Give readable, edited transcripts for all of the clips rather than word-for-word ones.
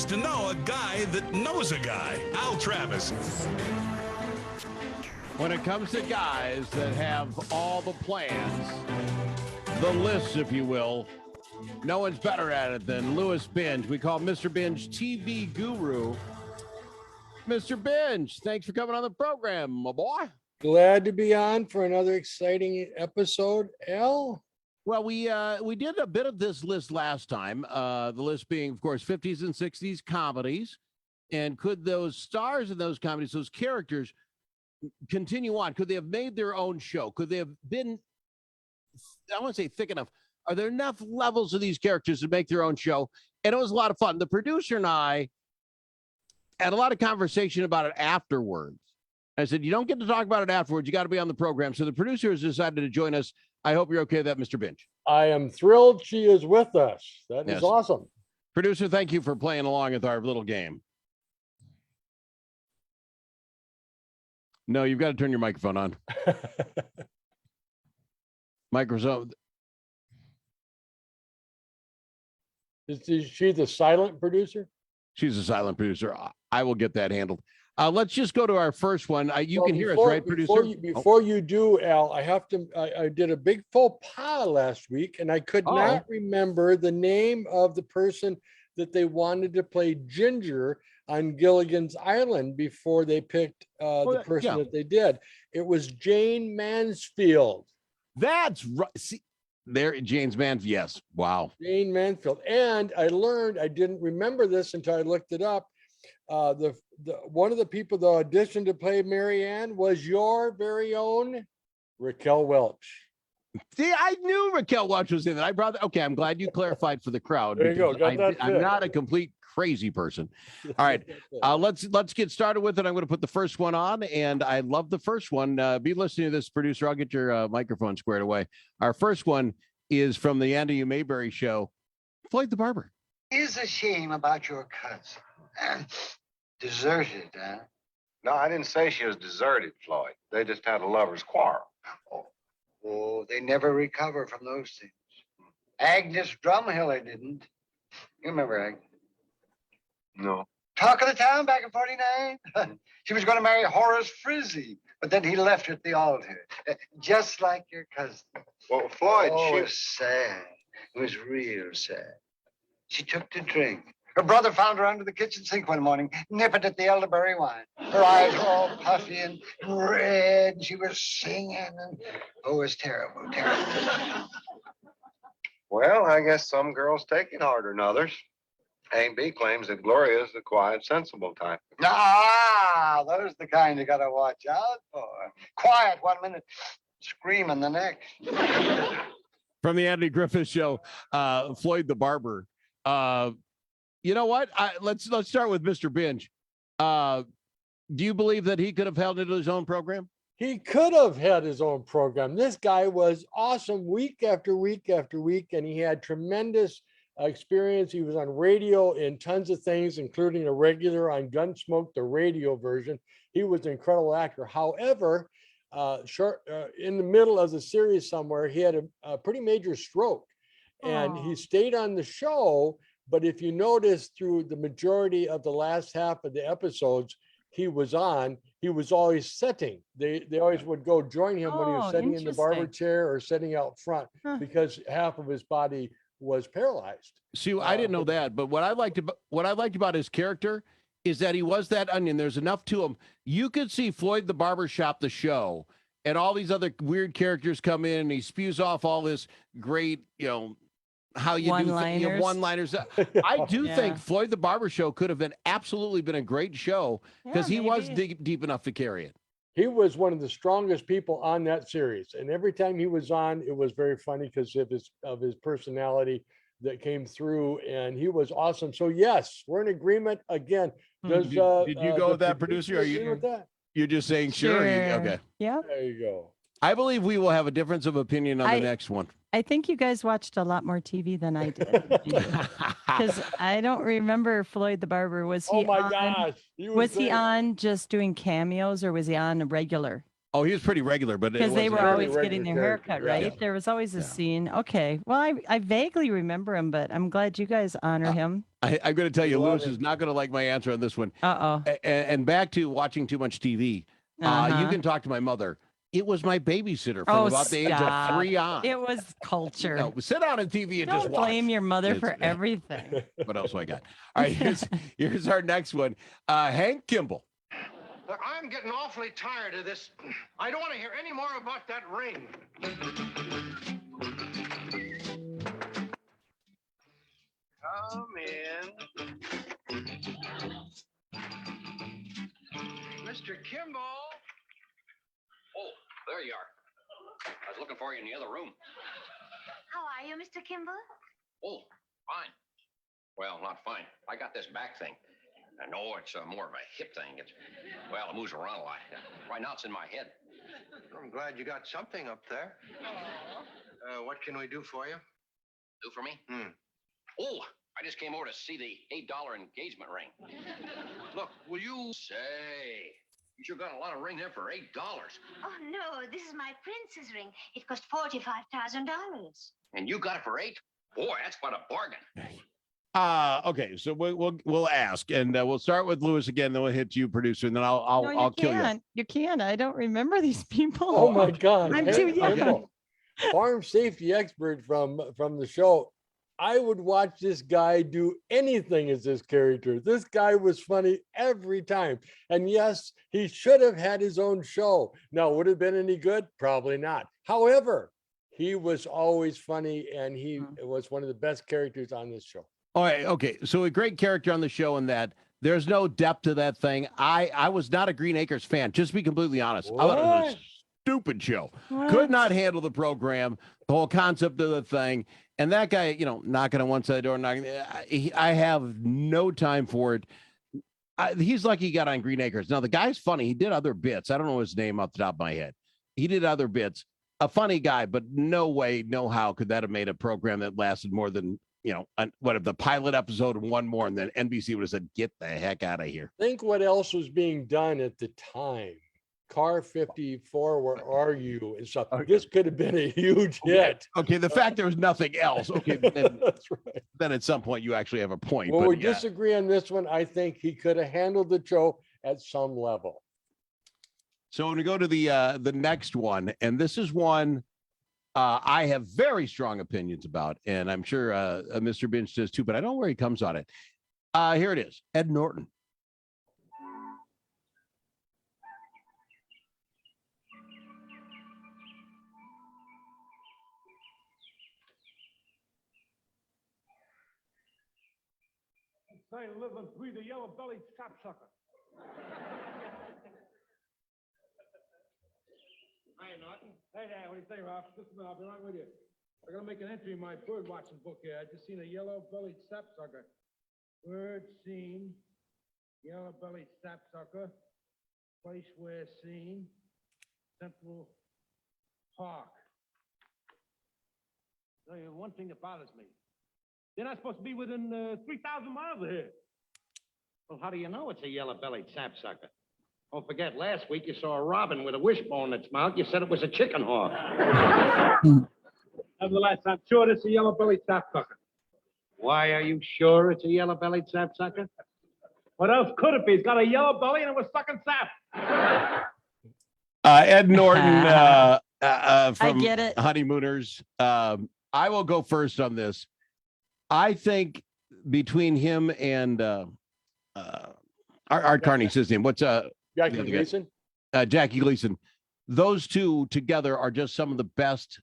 gets to know a guy that knows a guy. Al Travis. When it comes to guys that have all the plans, the lists, if you will, no one's better at it than Louis Binge. We call Mr. Binge TV Guru. Mr. Binge, thanks for coming on the program, my boy. Glad to be on for another exciting episode, Al. Well, we did a bit of this list last time. The list being, of course, 50s and 60s comedies. And could those stars in those comedies, those characters, continue on? Could they have made their own show? Could they have been, I want to say thick enough? Are there enough levels of these characters to make their own show? And it was a lot of fun. The producer and I had a lot of conversation about it afterwards. I said, you don't get to talk about it afterwards. You got to be on the program. So the producer has decided to join us. I hope you're okay with that, Mr. Binge. I am thrilled she is with us. That is awesome. Producer, thank you for playing along with our little game. No, you've got to turn your microphone on. Microphone. Is she the silent producer? She's a silent producer. I will get that handled. Let's just go to our first one. You can hear us, right, producer? Before you do, Al, I did a big faux pas last week, and I could not remember the name of the person that they wanted to play Ginger on Gilligan's Island before they picked the person that they did. It was Jane Mansfield. That's right. See, there, James Mansfield. Yes. Wow. Jane Mansfield. And I learned, I didn't remember this until I looked it up. One of the people that auditioned to play Marianne was your very own Raquel Welch. See, I knew Raquel Welch was in it. I brought that. Okay, I'm glad you clarified for the crowd. There you go. I'm not a complete crazy person. All right, let's get started with it. I'm going to put the first one on, and I love the first one. Be listening to this, producer. I'll get your microphone squared away. Our first one is from the Andy Mayberry show. Floyd the Barber. It's a shame about your cousin. Deserted, huh? No, I didn't say she was deserted, Floyd. They just had a lover's quarrel. Oh, they never recover from those things. Agnes Drumhiller didn't. You remember Agnes? No. Talk of the town back in 49. She was going to marry Horace Frizzy, but then he left her at the altar. Just like your cousin. Well, Floyd, it was sad. It was real sad. She took to drink. Her brother found her under the kitchen sink one morning, nipping at the elderberry wine. Her eyes were all puffy and red. She was singing, and it was terrible, terrible. Well, I guess some girls take it harder than others. A&B claims that Gloria is the quiet, sensible type. Ah, those are the kind you gotta watch out for. Quiet 1 minute, screaming the next. From the Andy Griffith Show, Floyd the Barber. You know what? Let's start with Mr. Binge. Do you believe that he could have held it to his own program? He could have had his own program. This guy was awesome week after week after week, and he had tremendous experience. He was on radio in tons of things, including a regular on Gunsmoke, the radio version. He was an incredible actor. However, in the middle of the series somewhere, he had a pretty major stroke, and he stayed on the show. But if you notice through the majority of the last half of the episodes he was on, he was always setting. They always would go join him when he was sitting in the barber chair or sitting out front because half of his body was paralyzed. See, I didn't know that, but what I liked about his character is that he was that onion. There's enough to him. You could see Floyd the Barbershop, the show, and all these other weird characters come in, and he spews off all this great, how you do one-liners. I do think Floyd the Barber Show could have absolutely been a great show because he was deep enough to carry it. He was one of the strongest people on that series, and every time he was on, it was very funny because of his personality that came through, and he was awesome. So yes, we're in agreement again. Did you go with that, producer? Are you with that? You're just saying sure? Okay. Yeah. There you go. I believe we will have a difference of opinion on the next one. I think you guys watched a lot more TV than I did. Because I don't remember Floyd the Barber. Was he gosh. Was he on just doing cameos or was he on a regular? Oh, he was pretty regular, but it Because they wasn't were every- always regular getting their character, haircut, yeah. right? Yeah. There was always a Yeah. scene. Okay. Well, I vaguely remember him, but I'm glad you guys honor him. I'm going to tell We you, love Lewis him. is not going to like my answer on this one. Uh-oh. And back to watching too much TV. You Uh-huh. can talk to my mother. It was my babysitter from Oh, about the age of stop. 3 on. It was culture. No, sit down on TV and just Don't watch. blame your mother It's- for everything. What else do I got? All right, here's our next one. Hank Kimball. Look, I'm getting awfully tired of this. I don't want to hear any more about that ring. Come in. Mr. Kimball. Oh, there you are. I was looking for you in the other room. How are you, Mr. Kimball? Oh, fine. Well, not fine. I got this back thing. I know it's more of a hip thing. Well, it moves around a lot. Right now it's in my head. I'm glad you got something up there. What can we do for you? Do for me? Hmm. Oh, I just came over to see the $8 engagement ring. Look, will you... Say, you sure got a lot of ring there for $8. Oh, no, this is my princess ring. It cost $45,000. And you got it for $8? Boy, that's quite a bargain. Okay, so we'll ask, and we'll start with Lewis again. Then we'll hit you, producer, and then I'll No, you I'll kill you. can't. You can't. I don't remember these people. Oh my God. I'm Hank too young. Kimball, farm safety expert from the show. I would watch this guy do anything as this character. This guy was funny every time. And yes, he should have had his own show. Now, would it have been any good? Probably not. However, he was always funny, and he was one of the best characters on this show. All right, okay. So a great character on the show, in that there's no depth to that thing. I was not a Green Acres fan, just to be completely honest. I thought it was What? a stupid show. What? Could not handle the program, the whole concept of the thing. And that guy, knocking on one side of the door, I have no time for it. He's lucky he got on Green Acres. Now, the guy's funny. He did other bits. I don't know his name off the top of my head. He did other bits. A funny guy, but no way, no how could that have made a program that lasted more than, what if the pilot episode and one more, and then NBC would have said, get the heck out of here. Think what else was being done at the time. Car 54, where are you? And stuff. This could have been a huge hit. Okay, the fact there was nothing else. Okay, then, That's right. then at some point you actually have a point. Well, but we yeah. disagree on this one. I think he could have handled the show at some level. So when we go to the next one, and this is one I have very strong opinions about, and I'm sure Mr. Binge does too, but I don't know where he comes on it. Here it is, Ed Norton. Say, living through the yellow-bellied sapsucker. Hi, Norton. Hey there, what do you say, Ralph? Just a minute, I'll be right with you. I gotta make an entry in my bird watching book here. I just seen a yellow-bellied sapsucker. Bird seen, yellow-bellied sapsucker, place where seen, Central Park. Tell you one thing that bothers me. They're not supposed to be within 3,000 miles of here. Well, how do you know it's a yellow-bellied sapsucker? Don't forget, last week you saw a robin with a wishbone in its mouth. You said it was a chicken hawk. Nevertheless, I'm sure it's a yellow-bellied sapsucker. Why are you sure it's a yellow-bellied sapsucker? What else could it be? It's got a yellow belly and it was sucking sap. Ed Norton from get it. Honeymooners. I will go first on this. I think between him and Art Carney's his name. What's Jackie the other guy? Gleason? Jackie Gleason. Those two together are just some of the best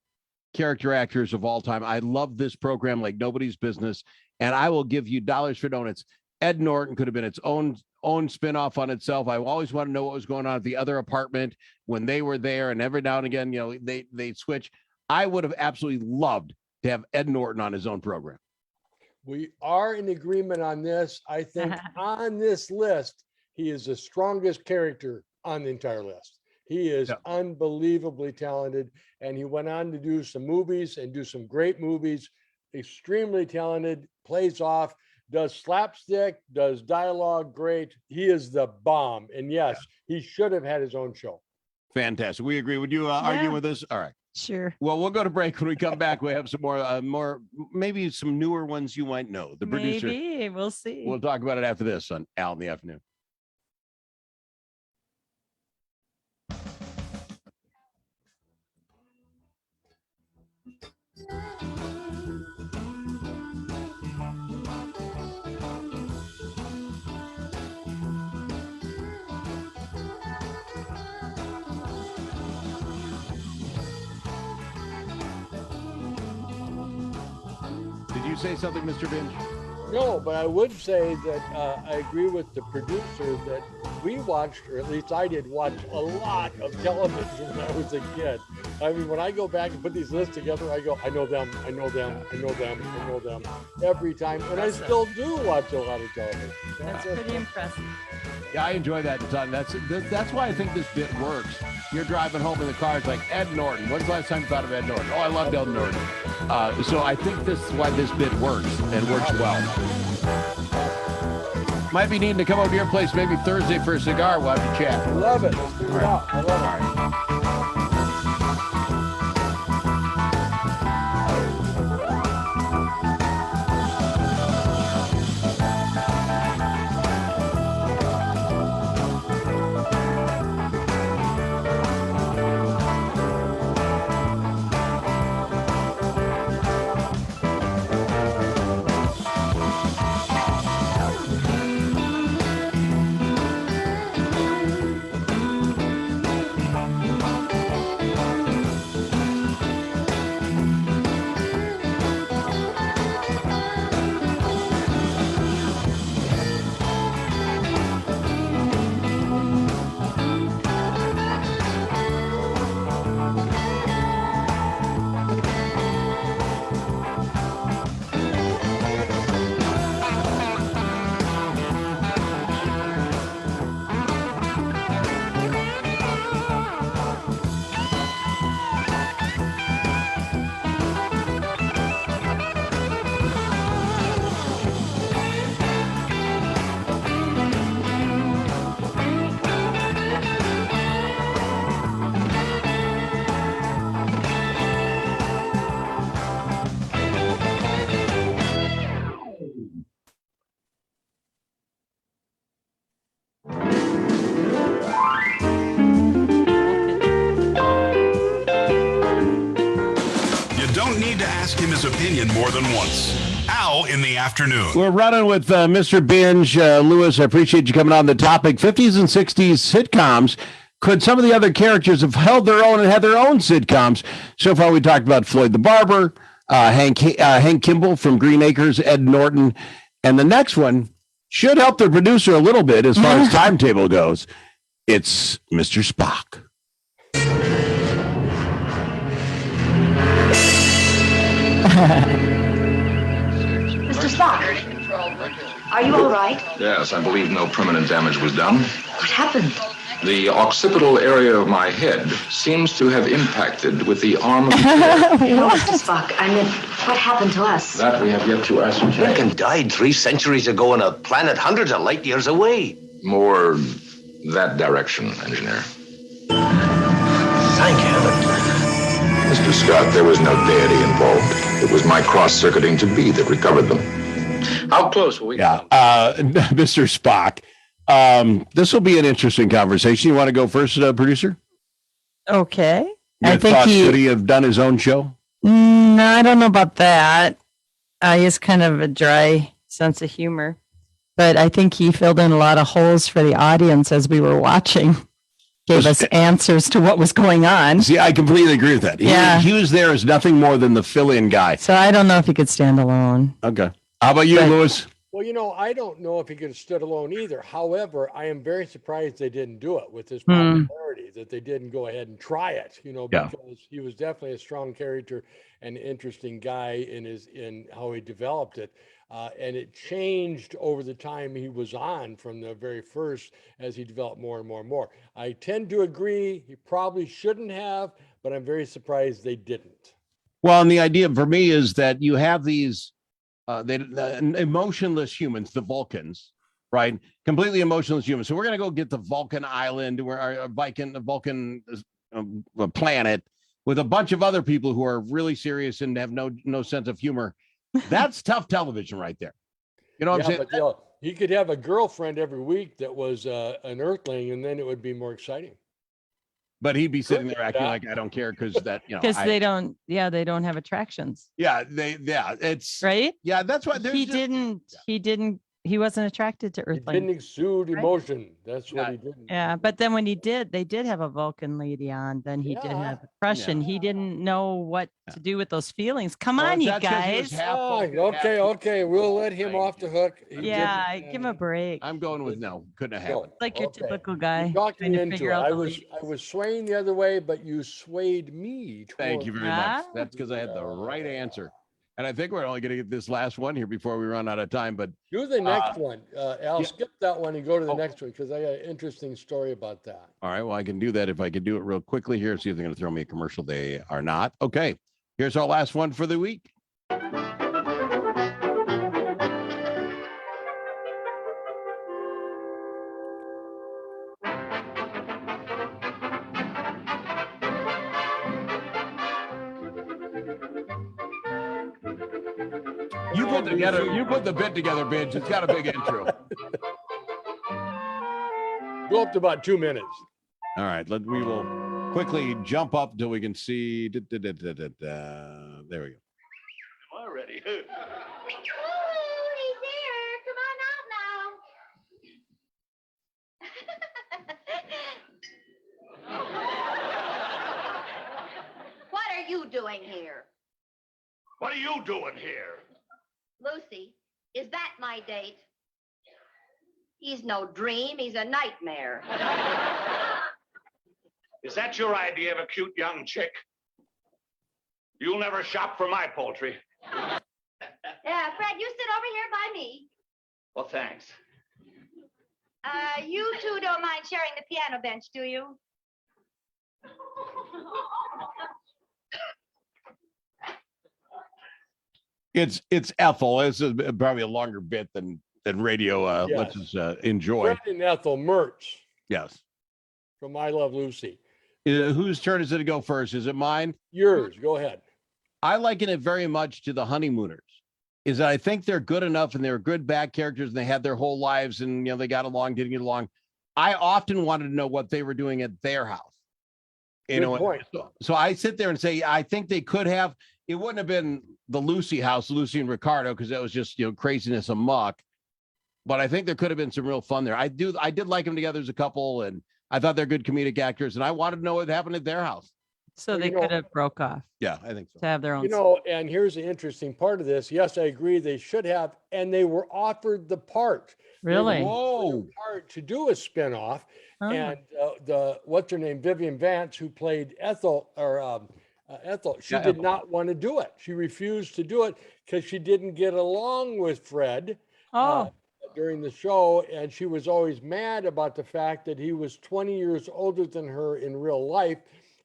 character actors of all time. I love this program like nobody's business, and I will give you dollars for donuts. Ed Norton could have been its own spinoff on itself. I always want to know what was going on at the other apartment when they were there, and every now and again, they switch. I would have absolutely loved to have Ed Norton on his own program. We are in agreement on this. I think on this list, he is the strongest character on the entire list. He is unbelievably talented, and he went on to do some movies and do some great movies. Extremely talented, plays off, does slapstick, does dialogue great. He is the bomb. And yes, he should have had his own show. Fantastic. We agree. Would you argue Yeah. with us? All right. Sure. Well, we'll go to break. When we come back, we have some more, maybe some newer ones you might know. The producer. Maybe. We'll see. We'll talk about it after this on Al in the Afternoon. Did you say something, Mr. Binge? No, but I would say that I agree with the producer that we watched, or at least I did watch a lot of television when I was a kid. I mean, when I go back and put these lists together, I go, I know them, I know them, I know them, I know them every time. And I still do watch a lot of television. That's pretty impressive. Yeah, I enjoy that ton. That's why I think this bit works. You're driving home in the car, it's like Ed Norton. When's the last time you thought of Ed Norton? Oh, I loved Ed Norton. So I think this is why this bit works and works well. Might be needing to come over to your place maybe Thursday for a cigar. We'll have to chat. I love it. Let's do it out. I love it. Ask him his opinion more than once. Al in the Afternoon. We're running with Mr. Binge. Lewis, I appreciate you coming on the topic. 50s and 60s sitcoms. Could some of the other characters have held their own and had their own sitcoms? So far, we talked about Floyd the Barber, Hank Kimball from Green Acres, Ed Norton. And the next one should help the producer a little bit as far as timetable goes. It's Mr. Spock. Mr. Spock, are you all right? Yes, I believe no permanent damage was done. What happened? The occipital area of my head seems to have impacted with the arm of the chair. No, Mr. Spock, I meant, what happened to us? That we have yet to ascertain. Lincoln died 3 centuries ago on a planet hundreds of light years away. More that direction, engineer. Thank heaven. Mr. Scott, there was no deity involved. It was my cross-circuiting to be that recovered them. How close were we? Yeah, Mr. Spock. This will be an interesting conversation. You want to go first, producer? Okay. Your I think thoughts, could he have done his own show? No, I don't know about that. He has kind of a dry sense of humor, but I think he filled in a lot of holes for the audience as we were watching. Gave us answers to what was going on. See, I completely agree with that. He was there as nothing more than the fill-in guy. So I don't know if he could stand alone. Okay. How about you, Lewis? Well, you know, I don't know if he could have stood alone either. However, I am very surprised they didn't do it with his popularity, that they didn't go ahead and try it, you know, because he was definitely a strong character and interesting guy in how he developed it. And it changed over the time he was on from the very first as he developed more and more and more. I tend to agree he probably shouldn't have, but I'm very surprised they didn't. Well, and the idea for me is that you have these the emotionless humans, the Vulcans, right? Completely emotionless human. So we're gonna go get the Vulcan Island, where our Vulcan planet, with a bunch of other people who are really serious and have no sense of humor. That's tough television right there. You know what I'm saying? But he could have a girlfriend every week that was an Earthling, and then it would be more exciting. But he'd be sitting there acting like I don't care because that, you know, Because they don't have attractions. It's right. Yeah, that's why he wasn't attracted to He Earthlings. didn't exude emotion. That's what he didn't. Yeah, but then when they did have a Vulcan lady on, then he did have a crush, and he didn't know what to do with those feelings. Come on, you guys. Okay, we'll let him off the hook. Yeah, give him a break. I'm going with no. Couldn't have happened. Like your typical guy. You talked trying me to into figure it. out I the was swaying the other way, but you swayed me. Thank you very much. That's because I had the right answer. And I think we're only going to get this last one here before we run out of time. But do the next one. Al, skip that one and go to the next one because I got an interesting story about that. All right. Well, I can do that if I can do it real quickly here. See if they're going to throw me a commercial. They are not. Okay. Here's our last one for the week. You put the bit together, Binge. It's got a big intro. Go up to about 2 minutes. All right. We will quickly jump up until we can see. There we go. I'm ready. Oh, he's here. Come on out now. What are you doing here? What are you doing here? Lucy, is that my date? He's no dream, he's a nightmare. Is that your idea of a cute young chick? You'll never shop for my poultry. Yeah, Fred, you sit over here by me. Well, thanks. You two don't mind sharing the piano bench, do you? It's Ethel. This is probably a longer bit than radio. Yes. Let's just enjoy. Fred and Ethel Mertz Yes. from I Love Lucy. Whose turn is it to go first? Is it mine? Yours. Go ahead. I liken it very much to the Honeymooners. Is that I think they're good enough and they're good back characters and they had their whole lives and they got along, didn't get along. I often wanted to know what they were doing at their house. Good point. So I sit there and say, I think they could have. It wouldn't have been the Lucy house, Lucy and Ricardo, because that was just craziness amok. But I think there could have been some real fun there. I did like them together as a couple, and I thought they're good comedic actors, and I wanted to know what happened at their house. So they could have broke off. Yeah, I think so. To have their own. And here's the interesting part of this. Yes, I agree. They should have, and they were offered the part. Really? They were offered the part to do a spinoff. Oh. And what's her name, Vivian Vance, who played Ethel, she did not want to do it. She refused to do it because she didn't get along with Fred. During the show, and she was always mad about the fact that he was 20 years older than her in real life,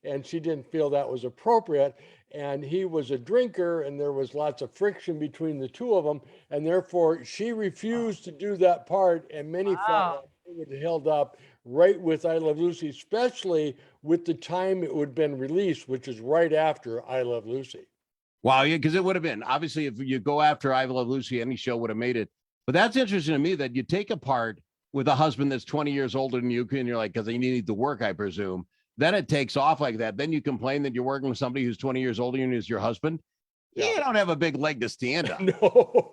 and she didn't feel that was appropriate. And he was a drinker, and there was lots of friction between the two of them, and therefore she refused to do that part. And many felt like it would have held up right with I Love Lucy, especially with the time it would have been released, which is right after I Love Lucy. Wow, yeah, because it would have been obviously if you go after I Love Lucy, any show would have made it. But that's interesting to me that you take a part with a husband that's 20 years older than you, and you're like, because they need to work, I presume. Then it takes off like that. Then you complain that you're working with somebody who's 20 years older than you as your husband. Yeah. You don't have a big leg to stand on. No,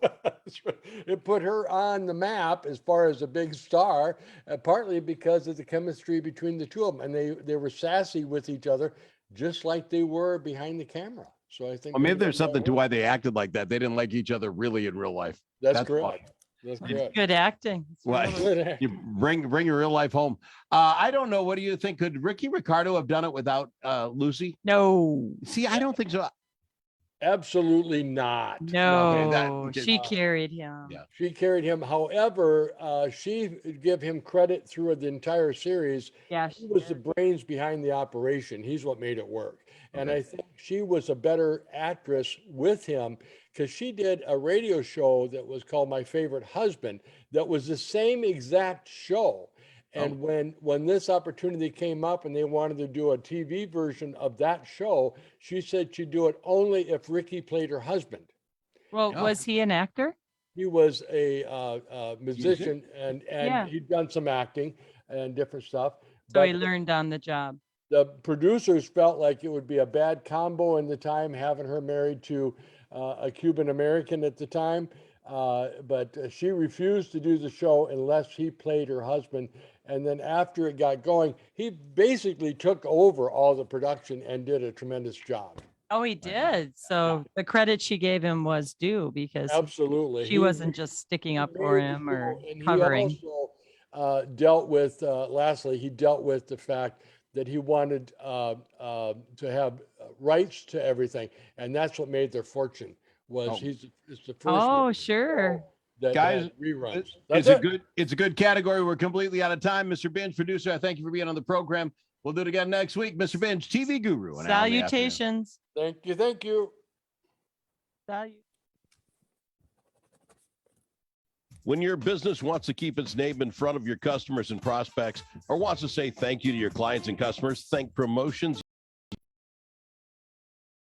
it put her on the map as far as a big star, partly because of the chemistry between the two of them. And they were sassy with each other, just like they were behind the camera. So I think. Well, maybe there's something to why they acted like that. They didn't like each other really in real life. That's correct. Funny. That's It's correct. good acting. It's Well, really- you bring your real life home. I don't know. What do you think? Could Ricky Ricardo have done it without Lucy? No. See, I don't think so. Absolutely not. No, that- she carried him. Yeah. She carried him. However, she give him credit through the entire series. Yeah, He was the brains behind the operation. He's what made it work. And Okay. I think she was a better actress with him because she did a radio show that was called My Favorite Husband that was the same exact show. And when this opportunity came up and they wanted to do a TV version of that show, she said she'd do it only if Ricky played her husband. Well, Oh. was he an actor? He was a musician and Yeah. he'd done some acting and different stuff. So he But learned on the job. the producers felt like it would be a bad combo in the time having her married to a Cuban American at the time. But she refused to do the show unless he played her husband. And then after it got going, he basically took over all the production and did a tremendous job. Oh, he did. So the credit she gave him was due because Absolutely. she wasn't just sticking up for made the him or show, and covering. He also dealt with, lastly, he dealt with the fact that he wanted to have rights to everything. And that's what made their fortune was it's the first Oh, radio sure. show that Guys, had reruns. It's That's a it. it's a good category. We're completely out of time. Mr. Binge, producer, I thank you for being on the program. We'll do it again next week. Mr. Binge, TV guru. an hour in the afternoon. Salutations. Thank you. Thank you. When your business wants to keep its name in front of your customers and prospects, or wants to say thank you to your clients and customers, think promotions.